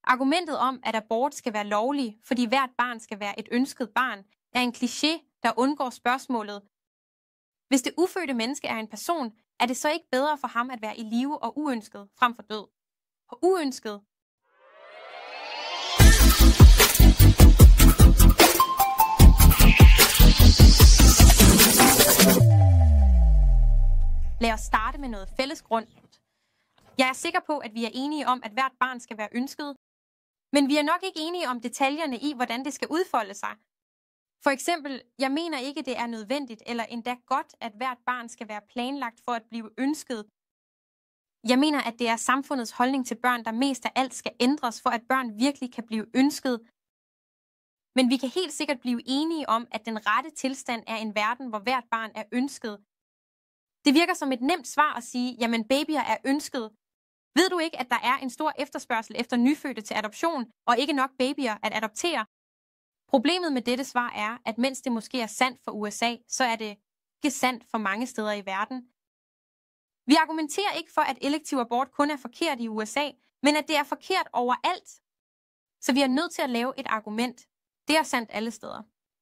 Argumentet om, at abort skal være lovlig, fordi hvert barn skal være et ønsket barn, er en kliché, der undgår spørgsmålet. Hvis det ufødte menneske er en person, er det så ikke bedre for ham at være i live og uønsket frem for død? Og uønsket. Lad os starte med noget fælles grund. Jeg er sikker på, at vi er enige om, at hvert barn skal være ønsket, men vi er nok ikke enige om detaljerne i, hvordan det skal udfolde sig. For eksempel, jeg mener ikke, det er nødvendigt eller endda godt, at hvert barn skal være planlagt for at blive ønsket. Jeg mener, at det er samfundets holdning til børn, der mest af alt skal ændres, for at børn virkelig kan blive ønsket. Men vi kan helt sikkert blive enige om, at den rette tilstand er en verden, hvor hvert barn er ønsket. Det virker som et nemt svar at sige, jamen babyer er ønsket. Ved du ikke, at der er en stor efterspørgsel efter nyfødte til adoption, og ikke nok babyer at adoptere? Problemet med dette svar er, at mens det måske er sandt for USA, så er det ikke sandt for mange steder i verden. Vi argumenterer ikke for, at elektiv abort kun er forkert i USA, men at det er forkert overalt. Så vi er nødt til at lave et argument. Det er sandt alle steder.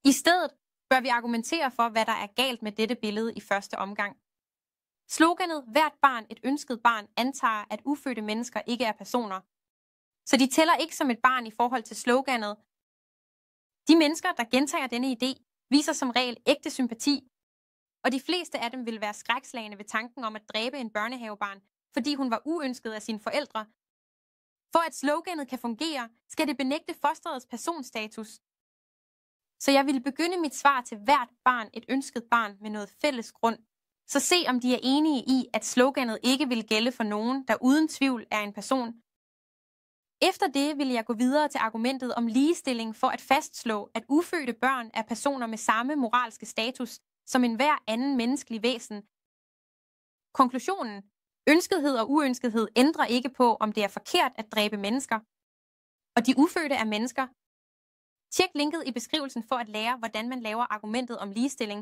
I stedet bør vi argumentere for, hvad der er galt med dette billede i første omgang. Sloganet "Hvert barn et ønsket barn" antager, at ufødte mennesker ikke er personer. Så de tæller ikke som et barn i forhold til sloganet. De mennesker, der gentager denne idé, viser som regel ægte sympati, og de fleste af dem vil være skrækslagne ved tanken om at dræbe en børnehavebarn, fordi hun var uønsket af sine forældre. For at sloganet kan fungere, skal det benægte fosterets personstatus. Så jeg vil begynde mit svar til "Hvert barn et ønsket barn" med noget fælles grund. Så se, om de er enige i, at sloganet ikke vil gælde for nogen, der uden tvivl er en person. Efter det vil jeg gå videre til argumentet om ligestilling for at fastslå, at ufødte børn er personer med samme moralske status som enhver anden menneskelig væsen. Konklusionen: ønskethed og uønskethed ændrer ikke på, om det er forkert at dræbe mennesker. Og de ufødte er mennesker. Tjek linket i beskrivelsen for at lære, hvordan man laver argumentet om ligestilling.